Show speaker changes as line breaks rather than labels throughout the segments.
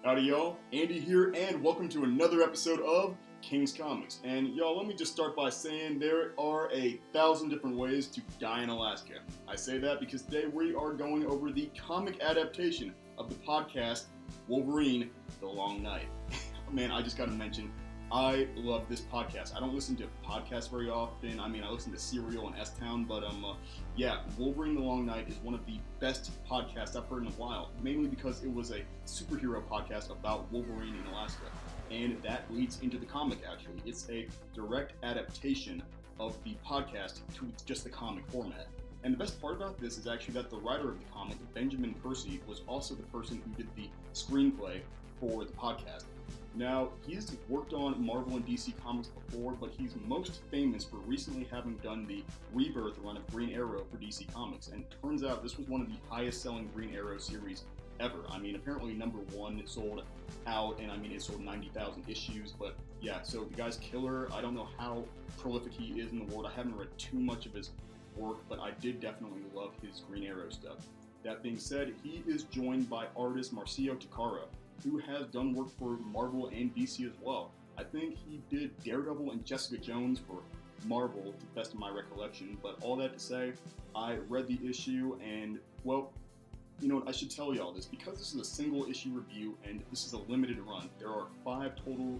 Howdy y'all, Andy here, and welcome to another episode of King's Comics. And y'all, let me just start by saying there are 1,000 different ways to die in Alaska. I say that because today we are going over the comic adaptation of the podcast Wolverine, The Long Night. Man, I just gotta mention, I love this podcast. I don't listen to podcasts very often. I listen to Serial and S-Town, but Wolverine the Long Night is one of the best podcasts I've heard in a while, mainly because it was a superhero podcast about Wolverine in Alaska. And that leads into the comic, actually. It's a direct adaptation of the podcast to just the comic format. And the best part about this is actually that the writer of the comic, Benjamin Percy, was also the person who did the screenplay for the podcast. Now, he's worked on Marvel and DC Comics before, but he's most famous for recently having done the Rebirth run of Green Arrow for DC Comics, and turns out this was one of the highest-selling Green Arrow series ever. Apparently #1 sold out, and it sold 90,000 issues, but yeah, so the guy's killer. I don't know how prolific he is in the world. I haven't read too much of his work, but I did definitely love his Green Arrow stuff. That being said, he is joined by artist Marcio Takara, who has done work for Marvel and DC as well. I think he did Daredevil and Jessica Jones for Marvel, to the best of my recollection, but all that to say, I read the issue and, well, you know what, I should tell y'all this, because this is a single issue review and this is a limited run. There are 5 total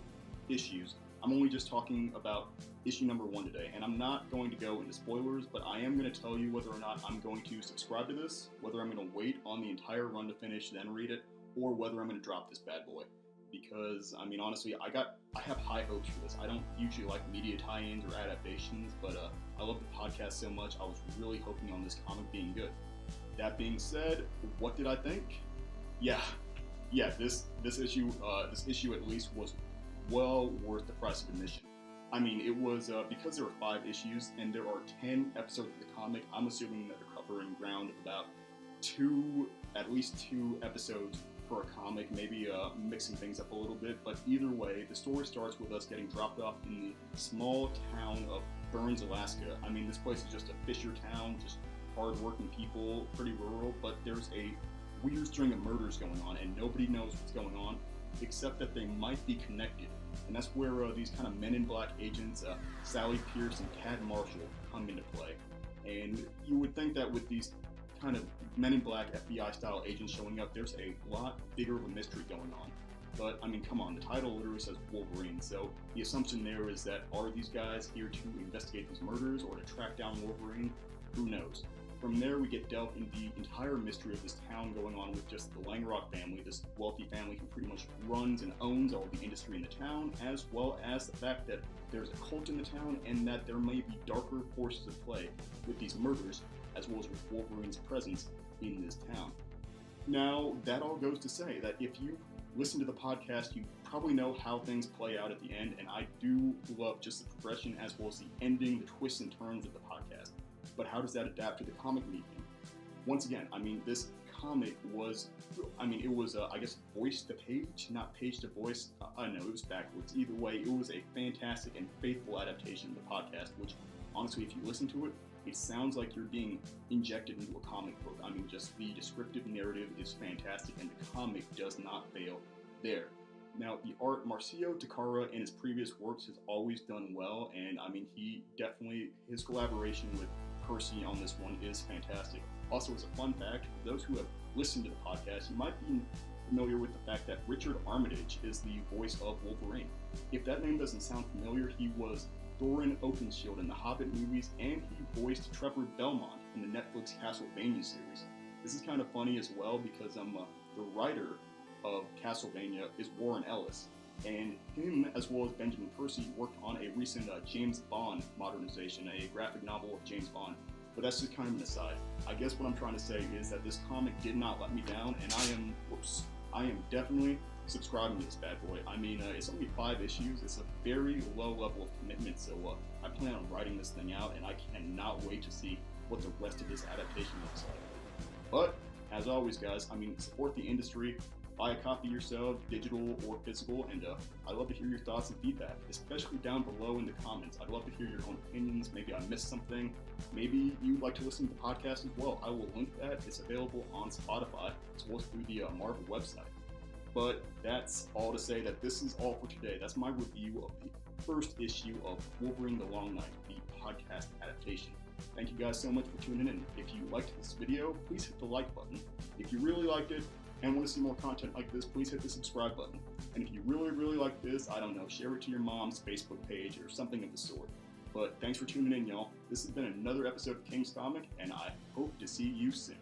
issues. I'm only just talking about issue #1 today, and I'm not going to go into spoilers, but I am going to tell you whether or not I'm going to subscribe to this, whether I'm going to wait on the entire run to finish, then read it, or whether I'm going to drop this bad boy. Because, honestly, I have high hopes for this. I don't usually like media tie-ins or adaptations, but I love the podcast so much, I was really hoping on this comic being good. That being said, what did I think? Yeah, this issue at least was well worth the price of admission. It was, because there were 5 issues, and there are 10 episodes of the comic, I'm assuming that they're covering ground of about at least two episodes per comic, maybe mixing things up a little bit, but either way, the story starts with us getting dropped off in the small town of Burns, Alaska. This place is just a fisher town, just hard-working people, pretty rural, but there's a weird string of murders going on, and nobody knows what's going on, except that they might be connected. And that's where these kind of Men in Black agents, Sally Pierce and Tad Marshall, come into play. And you would think that with these kind of Men in Black FBI-style agents showing up, there's a lot bigger of a mystery going on. But, come on, the title literally says Wolverine, so the assumption there is that are these guys here to investigate these murders or to track down Wolverine? Who knows? From there, we get delved in the entire mystery of this town going on with just the Langrock family, this wealthy family who pretty much runs and owns all the industry in the town, as well as the fact that there's a cult in the town and that there may be darker forces at play with these murders, as well as with Wolverine's presence in this town. Now, that all goes to say that if you listen to the podcast, you probably know how things play out at the end, and I do love just the progression as well as the ending, the twists and turns of the podcast. But how does that adapt to the comic medium? Once again, this comic was, it was, voice to page, not page to voice. I know, it was backwards. Either way, it was a fantastic and faithful adaptation of the podcast, which, honestly, if you listen to it, it sounds like you're being injected into a comic book. Just the descriptive narrative is fantastic, and the comic does not fail there. Now, the art, Marcio Takara in his previous works has always done well, and he definitely, his collaboration with Percy on this one is fantastic. Also, as a fun fact, for those who have listened to the podcast, you might be familiar with the fact that Richard Armitage is the voice of Wolverine. If that name doesn't sound familiar, he was Thorin Oakenshield in the Hobbit movies, and he voiced Trevor Belmont in the Netflix Castlevania series. This is kind of funny as well because the writer of Castlevania is Warren Ellis, and him, as well as Benjamin Percy, worked on a recent James Bond modernization, a graphic novel of James Bond. But that's just kind of an aside. I guess what I'm trying to say is that this comic did not let me down, and I am definitely subscribing to this bad boy. It's only 5 issues. It's a very low level of commitment, so I plan on writing this thing out, and I cannot wait to see what the rest of this adaptation looks like. But, as always, guys, support the industry. Buy a copy yourself, digital or physical, and I'd love to hear your thoughts and feedback, especially down below in the comments. I'd love to hear your own opinions. Maybe I missed something. Maybe you'd like to listen to the podcast as well. I will link that. It's available on Spotify as well as through the Marvel website. But that's all to say that this is all for today. That's my review of the first issue of Wolverine the Long Night, the podcast adaptation. Thank you guys so much for tuning in. If you liked this video, please hit the like button. If you really liked it and want to see more content like this, please hit the subscribe button. And if you really, really like this, I don't know, share it to your mom's Facebook page or something of the sort. But thanks for tuning in, y'all. This has been another episode of King's Comic, and I hope to see you soon.